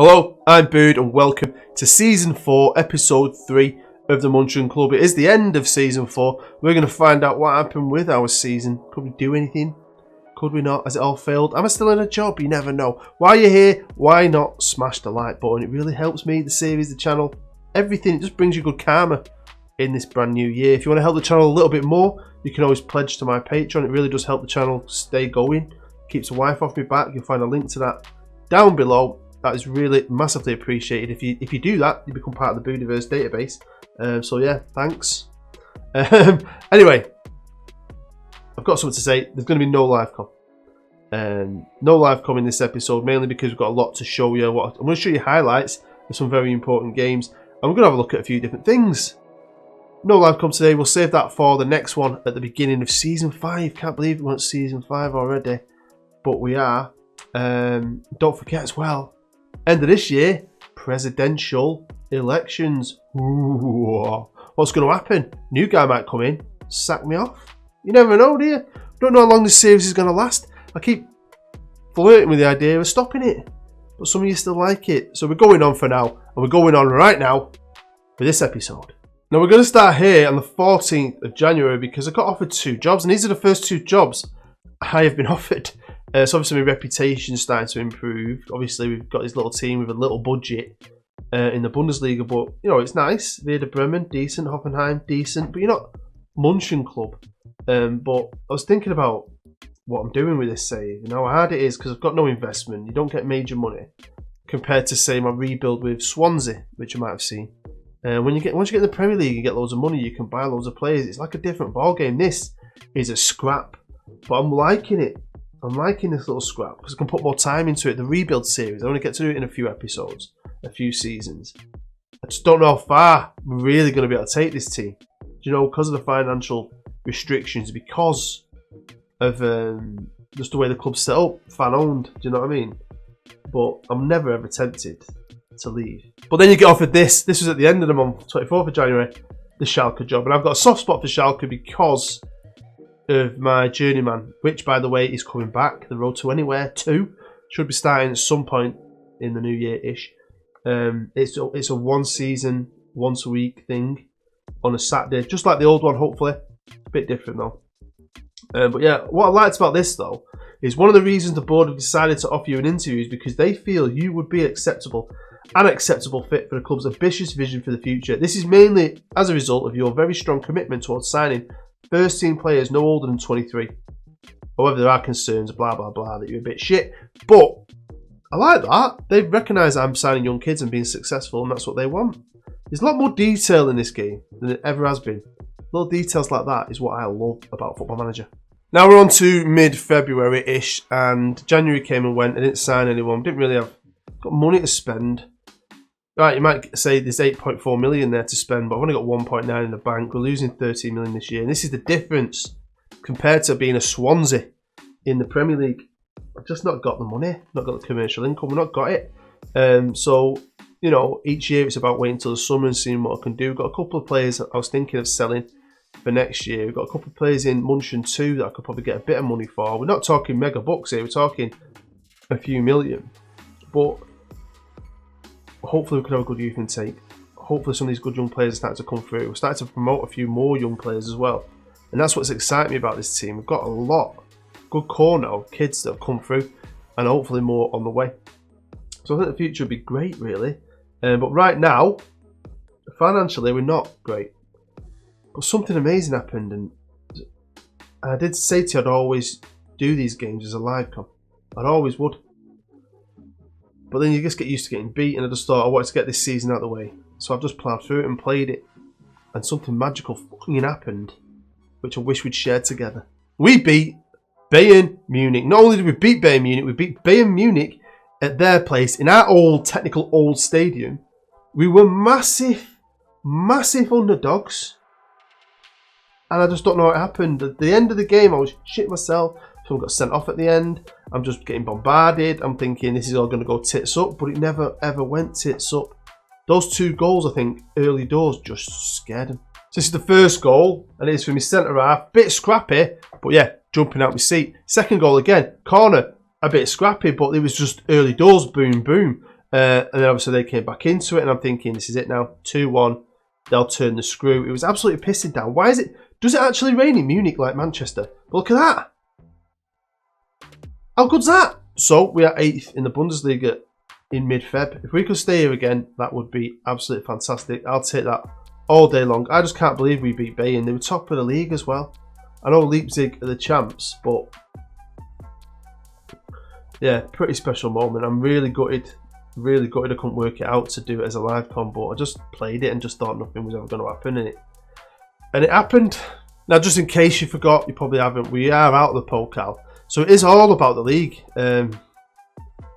Hello, I'm Bird and welcome to Season 4, Episode 3 of the München Club. It is the end of Season 4. We're going to find out what happened with our season. Could we do anything? Could we not? Has it all failed? Am I still in a job? You never know. While you're here, why not smash the like button? It really helps me, the series, the channel, everything. It just brings you good karma in this brand new year. If you want to help the channel a little bit more, you can always pledge to my Patreon. It really does help the channel stay going. Keeps the wife off my back. You'll find a link to that down below. That is really massively appreciated. If you do that, you become part of the Boodiverse database. So yeah, thanks. Anyway, I've got something to say. There's going to be no live com. No live com in this episode, mainly because we've got a lot to show you. I'm going to show you highlights of some very important games. And we're going to have a look at a few different things. No live com today. We'll save that for the next one at the beginning of Season 5. Can't believe we're on Season 5 already. But we are. Don't forget as well, end of this year, presidential elections. Ooh, what's going to happen? New guy might come in, sack me off. You never know, do you? Don't know how long this series is going to last. I keep flirting with the idea of stopping it, but some of you still like it. So we're going on for now, and we're going on right now with this episode. Now we're going to start here on the 14th of January because I got offered 2 jobs, and these are the first 2 jobs I have been offered. So obviously my reputation is starting to improve. Obviously we've got this little team with a little budget in the Bundesliga, but you know, it's nice. Werder Bremen, decent. Hoffenheim, decent. But you're not München Club. But I was thinking about what I'm doing with this save and how hard it is because I've got no investment. You don't get major money compared to, say, my rebuild with Swansea, which you might have seen. Once you get in the Premier League and get loads of money, you can buy loads of players. It's like a different ball game. This is a scrap, but I'm liking it. I'm liking this little scrap because I can put more time into it. The rebuild series, I only get to do it in a few episodes, a few seasons. I just don't know how far we're really going to be able to take this team. You know, because of the financial restrictions, because of just the way the club's set up, fan owned. Do you know what I mean? But I'm never ever tempted to leave. But then you get offered this. This was at the end of the month, 24th of January, the Schalke job, and I've got a soft spot for Schalke because of my journeyman, which by the way is coming back. The Road to Anywhere 2 should be starting at some point in the new year-ish. It's a 1 season, once a week thing on a Saturday, just like the old one, hopefully. A bit different though. But yeah, what I liked about this though is one of the reasons the board have decided to offer you an interview is because they feel you would be an acceptable fit for the club's ambitious vision for the future. This is mainly as a result of your very strong commitment towards signing first team players no older than 23. However, there are concerns, blah blah blah, that you're a bit shit. But I like that. They recognise I'm signing young kids and being successful, and that's what they want. There's a lot more detail in this game than it ever has been. Little details like that is what I love about Football Manager. Now we're on to mid-February-ish, and January came and went. I didn't sign anyone. Didn't really have got money to spend. Right, you might say there's 8.4 million there to spend, but I've only got 1.9 in the bank. We're losing 13 million this year, and this is the difference compared to being a Swansea in the Premier League. I've just not got the money, not got the commercial income, we've not got it. So, you know, each year it's about waiting until the summer and seeing what I can do. We've got a couple of players I was thinking of selling for next year. We've got a couple of players in München 2 that I could probably get a bit of money for. We're not talking mega bucks here, we're talking a few million. But hopefully we can have a good youth intake. Hopefully some of these good young players are starting to come through. We're starting to promote a few more young players as well. And that's what's exciting me about this team. We've got a lot, good core now, kids that have come through, and hopefully more on the way. So I think the future would be great, really. But right now, financially, we're not great. But something amazing happened, and I did say to you I'd always do these games as a live com. I always would. But then you just get used to getting beat, and I just thought I wanted to get this season out of the way. So I've just ploughed through it and played it. And something magical fucking happened, which I wish we'd shared together. We beat Bayern Munich. Not only did we beat Bayern Munich, we beat Bayern Munich at their place in our technical old stadium. We were massive underdogs. And I just don't know what happened. At the end of the game, I was shit myself. Someone got sent off at the end. I'm just getting bombarded. I'm thinking this is all going to go tits up, but it never ever went tits up. Those 2 goals, I think, early doors just scared him. So this is the first goal, and it is from his centre half. Bit scrappy, but yeah, jumping out my seat. Second goal again, corner, a bit scrappy, but it was just early doors, boom, boom. And then obviously they came back into it, and I'm thinking, this is it now, 2-1. They'll turn the screw. It was absolutely pissing down. Why is it? Does it actually rain in Munich like Manchester? But look at that. How good's that? So we are 8th in the Bundesliga in mid-Feb. If we could stay here again, that would be absolutely fantastic. I'll take that all day long. I just can't believe we beat Bayern. They were top of the league as well. I know Leipzig are the champs, but yeah, pretty special moment. I'm really gutted. Really gutted I couldn't work it out to do it as a live con, but I just played it and just thought nothing was ever going to happen in it. And it happened. Now, just in case you forgot, you probably haven't, we are out of the Pokal. So it is all about the league. And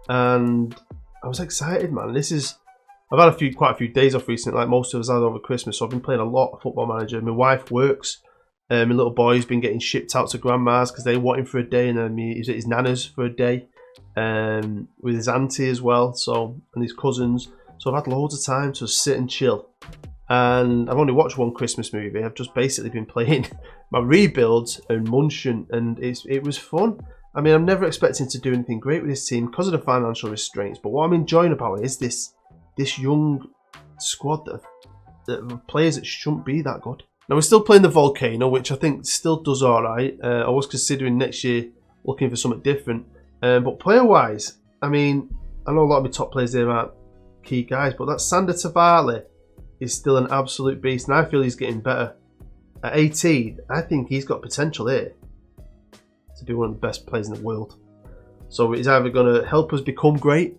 I was excited, man. I've had quite a few days off recently, like most of us had over Christmas, so I've been playing a lot of Football Manager. My wife works. My little boy's been getting shipped out to grandma's because they want him for a day, and then he's at his nana's for a day. With his auntie as well, and his cousins. So I've had loads of time to sit and chill. And I've only watched one Christmas movie. I've just basically been playing my rebuilds and München, and it was fun. I mean, I'm never expecting to do anything great with this team because of the financial restraints. But what I'm enjoying about it is this young squad that players that shouldn't be that good. Now we're still playing the Volcano, which I think still does all right. I was considering next year looking for something different. But player-wise, I mean, I know a lot of my top players there aren't key guys, but that Sander Tavali is still an absolute beast, and I feel he's getting better. At 18, I think he's got potential here to be one of the best players in the world. So it's either going to help us become great,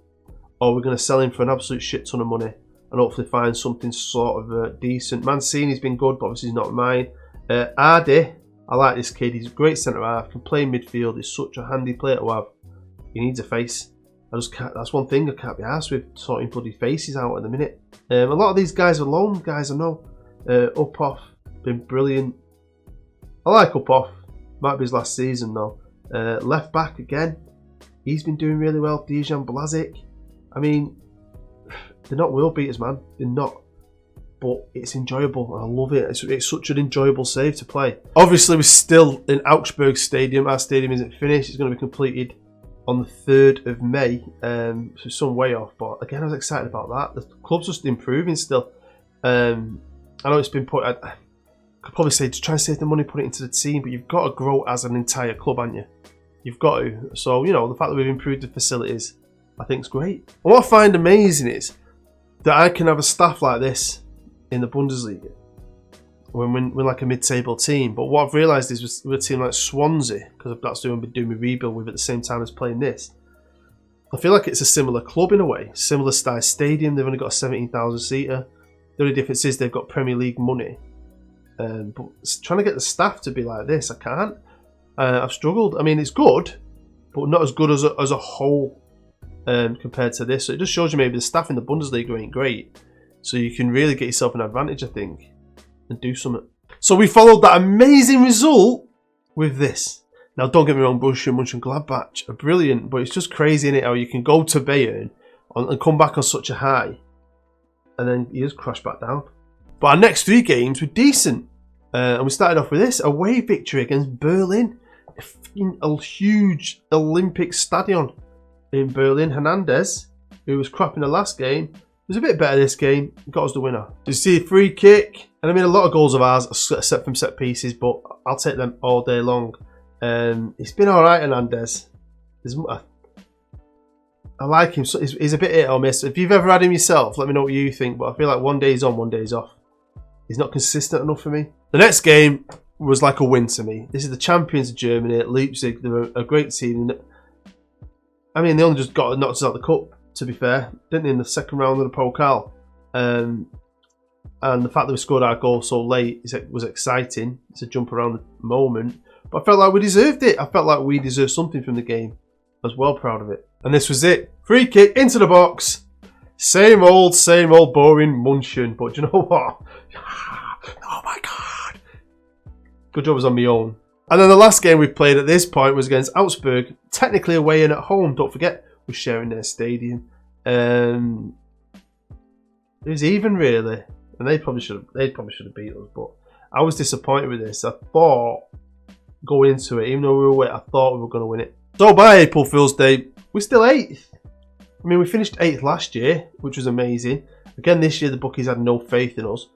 or we're going to sell him for an absolute shit ton of money and hopefully find something sort of decent. Mancini's been good, but obviously he's not mine. Ardi, I like this kid. He's a great centre-half, can play in midfield. He's such a handy player to have. He needs a face. I just can't. That's one thing I can't be arsed with, sorting bloody faces out at the minute. A lot of these guys are loan guys, I know. Up-off, been brilliant. I like Up-off. Might be his last season though. Left back again. He's been doing really well. Dejan Blazic. I mean, they're not world beaters, man. They're not. But it's enjoyable. I love it. It's such an enjoyable save to play. Obviously, we're still in Augsburg Stadium. Our stadium isn't finished. It's going to be completed on the 3rd of May, so some way off, but again I was excited about that. The club's just improving still. I know it's been put, I could probably say to try and save the money, put it into the team, but you've got to grow as an entire club, haven't you? You've got to. So, you know, the fact that we've improved the facilities, I think is great. And what I find amazing is that I can have a staff like this in the Bundesliga when we're like a mid-table team. But what I've realised is with a team like Swansea, because that's who I've been doing my rebuild with at the same time as playing this, I feel like it's a similar club in a way. Similar size stadium. They've only got a 17,000 seater. The only difference is they've got Premier League money. But trying to get the staff to be like this, I can't. I've struggled. I mean, it's good, but not as good as a whole compared to this. So it just shows you maybe the staff in the Bundesliga ain't great. So you can really get yourself an advantage, I think, and do something. So we followed that amazing result with this. Now, don't get me wrong, Borussia Mönchengladbach are brilliant, but it's just crazy, innit, how you can go to Bayern and come back on such a high, and then you just crash back down. But our next 3 games were decent. And we started off with this away victory against Berlin. A huge Olympic stadion in Berlin. Hernandez, who was crap in the last game, was a bit better this game. Got us the winner. You see a free kick. And I mean, a lot of goals of ours are set from set pieces, but I'll take them all day long. It's been alright, Hernandez. I like him. He's a bit hit or miss. If you've ever had him yourself, let me know what you think. But I feel like one day he's on, one day he's off. He's not consistent enough for me. The next game was like a win to me. This is the champions of Germany, Leipzig. They're a great team. I mean, they only just got knocked us out of the cup, to be fair, didn't they, in the second round of the Pokal. And the fact that we scored our goal so late was exciting. It's a jump around the moment. But I felt like we deserved it. I felt like we deserved something from the game. I was well proud of it. And this was it. Free kick into the box. Same old boring München. But do you know what? Oh my God. Good job I was on my own. And then the last game we played at this point was against Augsburg. Technically away and at home. Don't forget, we're sharing their stadium. It was even, really. And they probably should have beat us. But I was disappointed with this. I thought, going into it, even though we were away, I thought we were going to win it. So by April Fool's Day, we're still 8th. I mean, we finished 8th last year, which was amazing. Again, this year the bookies had no faith in us.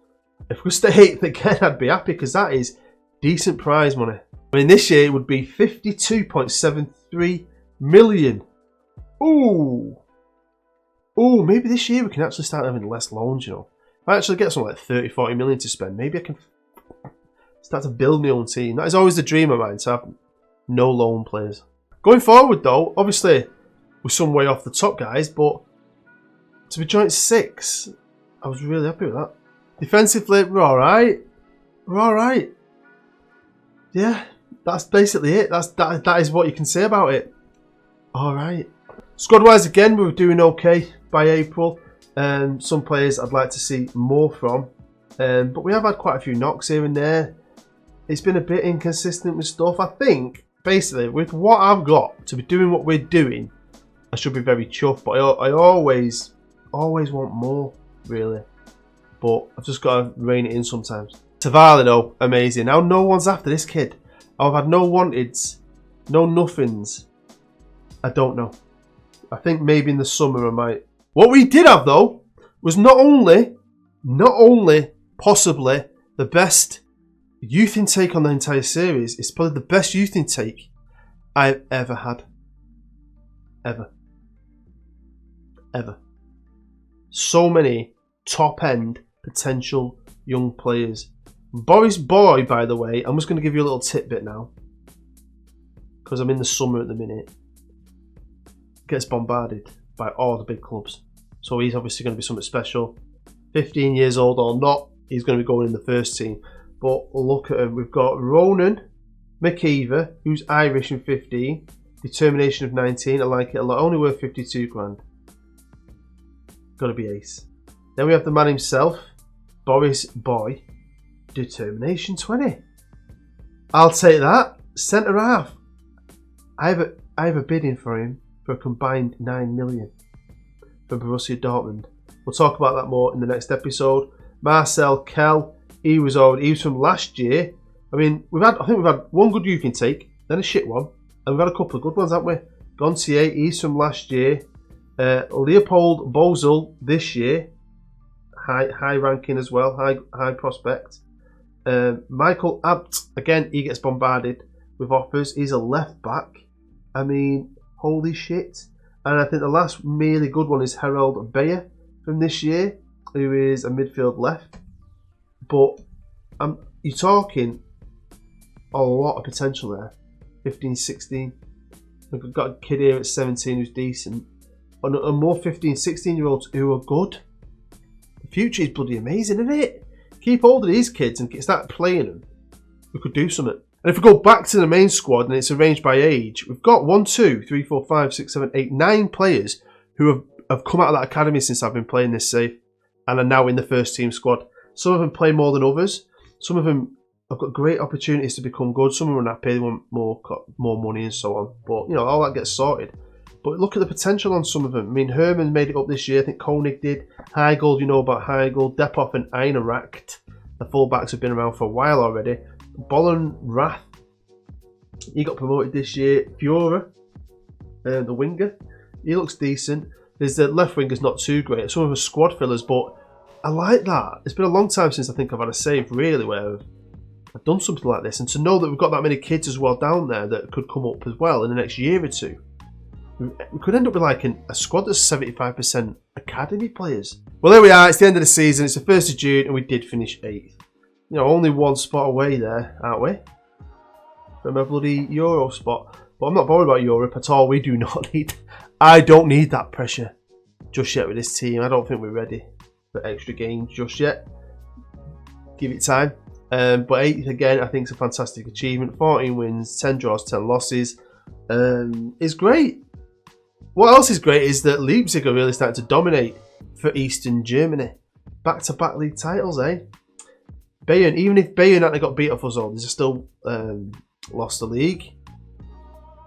If we stay 8th again, I'd be happy because that is decent prize money. I mean, this year it would be 52.73 million. Ooh. Ooh, maybe this year we can actually start having less loans, you know. If I actually get something like 30, 40 million to spend, maybe I can start to build my own team. That is always the dream of mine, to have no loan players. Going forward though, obviously we're some way off the top guys, but to be joint 6, I was really happy with that. Defensively, we're alright. We're alright. Yeah, that's basically it. That is what you can say about it. Alright. Squad wise again, we were doing okay by April. Some players I'd like to see more from. But we have had quite a few knocks here and there. It's been a bit inconsistent with stuff. I think, basically, with what I've got to be doing what we're doing, I should be very chuffed. But I always want more, really. But I've just got to rein it in sometimes. Tavali though, amazing. Now no one's after this kid. I've had no wanteds, no nothings. I don't know. I think maybe in the summer I might. What we did have though was not only possibly the best youth intake on the entire series. It's probably the best youth intake I've ever had. Ever. So many top end potential young players. Boris Boy, by the way, I'm just going to give you a little tidbit now, because I'm in the summer at the minute, gets bombarded by all the big clubs. So he's obviously going to be something special. 15 years old or not, he's going to be going in the first team. But look at him. We've got Ronan McKeever, who's Irish and 15. Determination of 19. I like it a lot. Only worth 52 grand. Got to be ace. Then we have the man himself, Boris Boy. Determination 20. I'll take that. Centre half. I have a bidding for him for a combined 9 million for Borussia Dortmund. We'll talk about that more in the next episode. Marcel Kell, he was from last year. I mean, I think we've had one good youth intake, then a shit one, and we've had a couple of good ones, haven't we? Gontier, he's from last year. Leopold Bozel this year, high ranking as well, high prospect. Michael Abt, again, he gets bombarded with offers. He's a left back. I mean, holy shit. And I think the last really good one is Harold Bayer from this year, who is a midfield left. But you're talking a lot of potential there. 15, 16. We've got a kid here at 17 who's decent. And more 15, 16-year-olds who are good. The future is bloody amazing, isn't it? Keep hold of these kids and start playing them. We could do something. And if we go back to the main squad and it's arranged by age, we've got 1, 2, 3, 4, 5, 6, 7, 8, 9 players who have come out of that academy since I've been playing this save and are now in the first team squad. Some of them play more than others. Some of them have got great opportunities to become good. Some of them are unhappy, they want more money and so on. But, you know, all that gets sorted. But look at the potential on some of them. I mean, Herman made it up this year. I think Koenig did. Heigl, you know about Heigl. Depov and Einaracht. The fullbacks have been around for a while already. Bollen Rath, he got promoted this year. Fiora, the winger, he looks decent. There's the left winger's not too great. Some of them are squad fillers, but I like that. It's been a long time since I think I've had a save really where I've done something like this. And to know that we've got that many kids as well down there that could come up as well in the next year or two. We could end up with like a squad that's 75% academy players. Well, there we are. It's the end of the season. It's the 1st of June and we did finish 8th. You know, only one spot away there, aren't we? From a bloody Euro spot. But I'm not bothered about Europe at all. We do not need... I don't need that pressure just yet with this team. I don't think we're ready for extra games just yet. Give it time. But 8th again, I think it's a fantastic achievement. 14 wins, 10 draws, 10 losses. It's great. What else is great is that Leipzig are really starting to dominate for Eastern Germany. Back-to-back league titles, eh? Bayern, even if Bayern hadn't got beat off us all, they've still lost the league.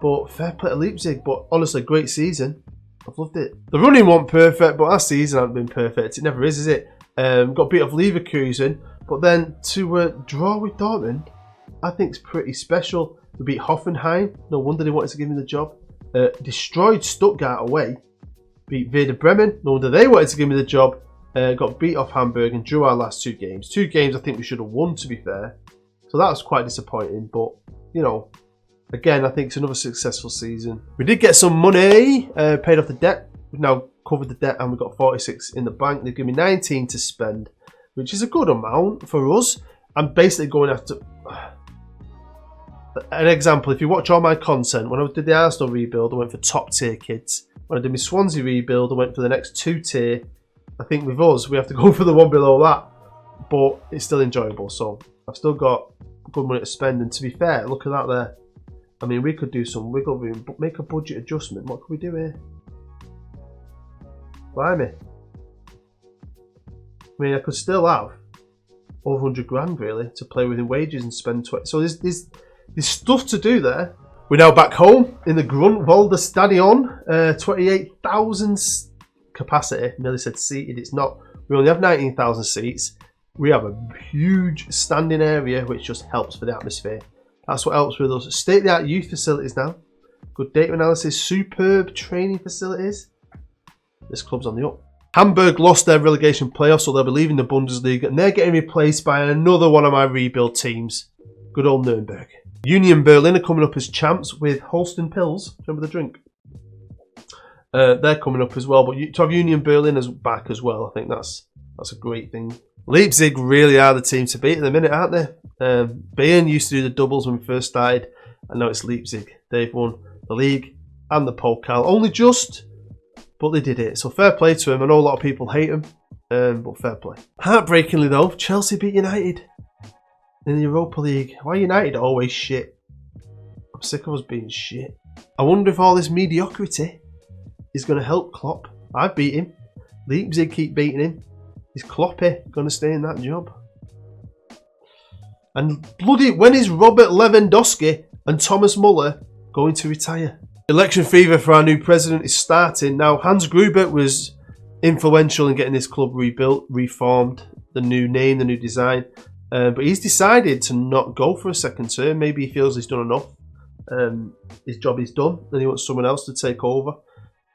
But fair play to Leipzig. But honestly, great season. I've loved it. The running wasn't perfect, but our season hasn't been perfect. It never is it? Got beat off Leverkusen. But then to draw with Dortmund, I think it's pretty special. We beat Hoffenheim. No wonder they wanted to give me the job. Destroyed Stuttgart away. Beat Werder Bremen. No wonder they wanted to give me the job. Got beat off Hamburg and drew our last 2 games. 2 games I think we should have won, to be fair. So that was quite disappointing. But, you know, again, I think it's another successful season. We did get some money, paid off the debt. We've now covered the debt and we've got 46 in the bank. They've given me 19 to spend, which is a good amount for us. I'm basically going after... An example, if you watch all my content, when I did the Arsenal rebuild, I went for top tier kids. When I did my Swansea rebuild, I went for the next 2 tier. I think with us, we have to go for the one below that. But it's still enjoyable, so I've still got good money to spend. And to be fair, look at that there. I mean, we could do some wiggle room, but make a budget adjustment. What could we do here? Blimey. I mean, I could still have over 100 grand, really, to play within wages and spend 20. So there's stuff to do there. We're now back home in the Grunwalder Stadion. 28,000 capacity. Nearly said seated. It's not. We only have 19,000 seats. We have a huge standing area, which just helps for the atmosphere. That's what helps with us. State-of-the-art youth facilities now. Good data analysis. Superb training facilities. This club's on the up. Hamburg lost their relegation playoffs, so they'll be leaving the Bundesliga, and they're getting replaced by another one of my rebuild teams. Good old Nuremberg. Union Berlin are coming up as champs with Holsten Pills. Remember the drink? They're coming up as well, but to have Union Berlin as back as well, I think that's a great thing. Leipzig really are the team to beat at the minute, aren't they? Bayern used to do the doubles when we first started, and now it's Leipzig. They've won the league and the Pokal. Only just, but they did it. So fair play to them. I know a lot of people hate them, but fair play. Heartbreakingly though, Chelsea beat United in the Europa League. Why United always shit? I'm sick of us being shit. I wonder if all this mediocrity is going to help Klopp. I've beat him. Leipzig keep beating him. Is Kloppy going to stay in that job? And bloody, when is Robert Lewandowski and Thomas Muller going to retire? Election fever for our new president is starting. Now, Hans Gruber was influential in getting this club rebuilt, reformed, the new name, the new design. But he's decided to not go for a second term. Maybe he feels he's done enough. His job is done and he wants someone else to take over.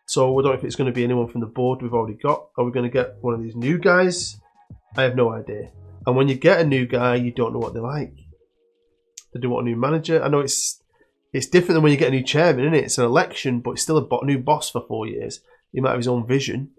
So we don't know if it's going to be anyone from the board we've already got. Are we going to get one of these new guys? I have no idea. And when you get a new guy, you don't know what they're like. They do want a new manager. I know it's different than when you get a new chairman, isn't it? It's an election, but it's still a new boss for 4 years. He might have his own vision.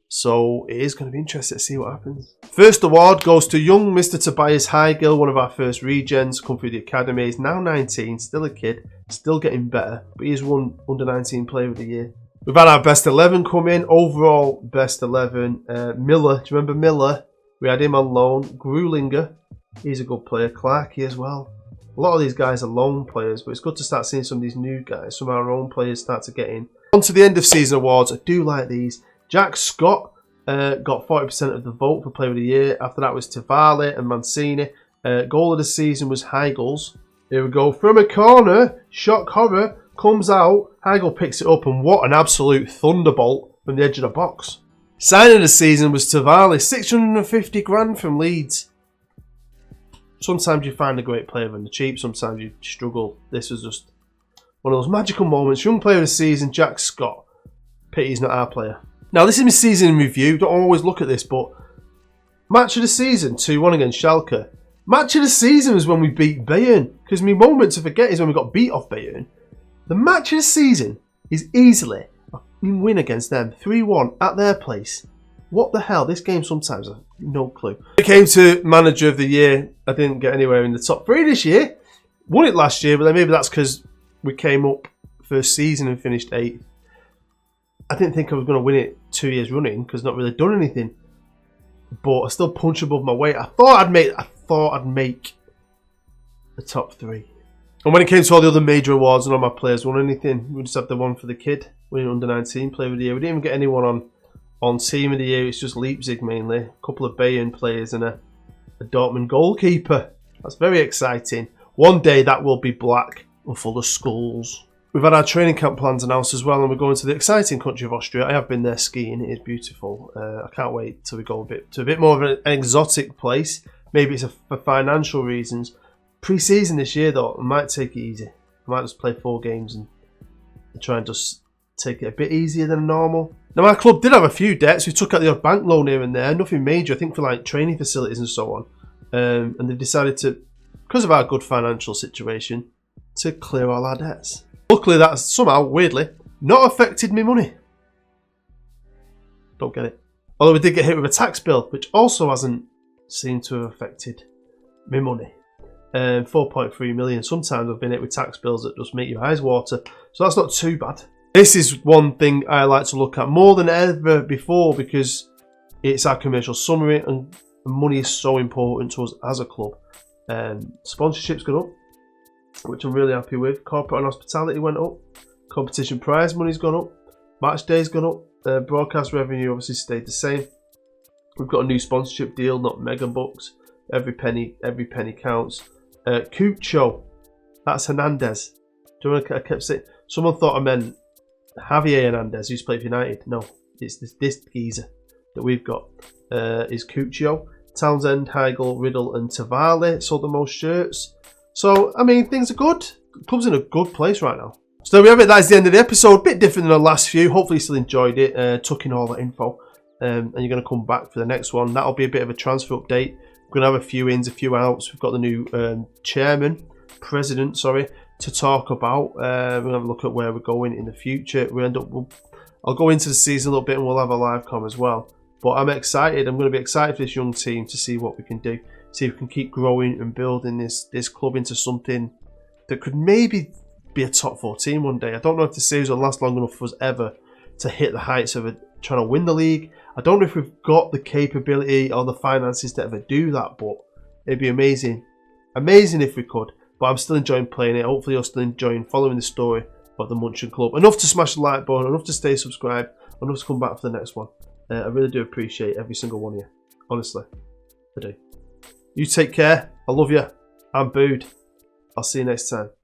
So it is going to be interesting to see what happens. First award goes to young Mr. Tobias Heigl, one of our first regens, come through the academy. He's now 19, still a kid, still getting better. But he's won under 19 Player of the Year. We've had our best 11 come in. Overall best 11. Miller, do you remember Miller? We had him on loan. Grulinger, he's a good player. Clarkey as well. A lot of these guys are loan players, but it's good to start seeing some of these new guys. Some of our own players start to get in. On to the end of season awards. I do like these. Jack Scott got 40% of the vote for Player of the Year. After that was Tavali and Mancini. Goal of the season was Heigl's. Here we go. From a corner, shock horror, comes out. Heigl picks it up, and what an absolute thunderbolt from the edge of the box. Signing of the season was Tavali. 650 grand from Leeds. Sometimes you find a great player on the cheap. Sometimes you struggle. This was just one of those magical moments. Young Player of the Season, Jack Scott. Pity he's not our player. Now, this is my season in review. Don't always look at this, but match of the season, 2-1 against Schalke. Match of the season was when we beat Bayern. Because my moment to forget is when we got beat off Bayern. The match of the season is easily a win against them. 3-1 at their place. What the hell? This game sometimes, I have no clue. When it came to Manager of the Year, I didn't get anywhere in the top 3 this year. Won it last year, but then maybe that's because we came up first season and finished 8th. I didn't think I was going to win it 2 years running because not really done anything. But I still punch above my weight. I thought I'd make the top 3. And when it came to all the other major awards, none of my players won anything. We just had the one for the kid, winning under 19 Player of the Year. We didn't even get anyone on Team of the Year. It's just Leipzig mainly. A couple of Bayern players and a Dortmund goalkeeper. That's very exciting. One day that will be black and full of skulls. We've had our training camp plans announced as well, and we're going to the exciting country of Austria. I have been there skiing. It is beautiful. I can't wait till we go to a bit more of an exotic place. Maybe it's for financial reasons. Pre-season this year, though, I might take it easy. I might just play 4 games and try and just take it a bit easier than normal. Now, our club did have a few debts. We took out the odd bank loan here and there, nothing major, I think for like training facilities and so on. And they decided to, because of our good financial situation, to clear all our debts. Luckily, that's somehow, weirdly, not affected me money. Don't get it. Although we did get hit with a tax bill, which also hasn't seemed to have affected me money. 4.3 million. Sometimes I've been hit with tax bills that just make your eyes water. So that's not too bad. This is one thing I like to look at more than ever before, because it's our commercial summary and money is so important to us as a club. Sponsorship's gone up, which I'm really happy with. Corporate and hospitality went up. Competition prize money's gone up. Match day's gone up. Broadcast revenue obviously stayed the same. We've got a new sponsorship deal, not mega bucks. Every penny counts. Cucho, that's Hernandez. Do you know what I kept saying? Someone thought I meant Javier Hernandez, who's played for United. No, it's this geezer that we've got. Is Cucho. Townsend, Heigl, Riddle, and Tavali sold the most shirts. So, I mean, things are good. The club's in a good place right now. So there we have it. That's the end of the episode. A bit different than the last few. Hopefully you still enjoyed it. Took in all that info. And you're going to come back for the next one. That'll be a bit of a transfer update. We're going to have a few ins, a few outs. We've got the new president, to talk about. We're going to have a look at where we're going in the future. I'll go into the season a little bit and we'll have a live com as well. But I'm excited. I'm going to be excited for this young team to see what we can do. See if we can keep growing and building this club into something that could maybe be a top 4 team one day. I don't know if the series will last long enough for us ever to hit the heights of trying to win the league. I don't know if we've got the capability or the finances to ever do that, but it'd be amazing. Amazing if we could. But I'm still enjoying playing it. Hopefully you're still enjoying following the story of the München club. Enough to smash the like button, enough to stay subscribed, enough to come back for the next one. I really do appreciate every single one of you. Honestly, I do. You take care. I love you. I'm Booed. I'll see you next time.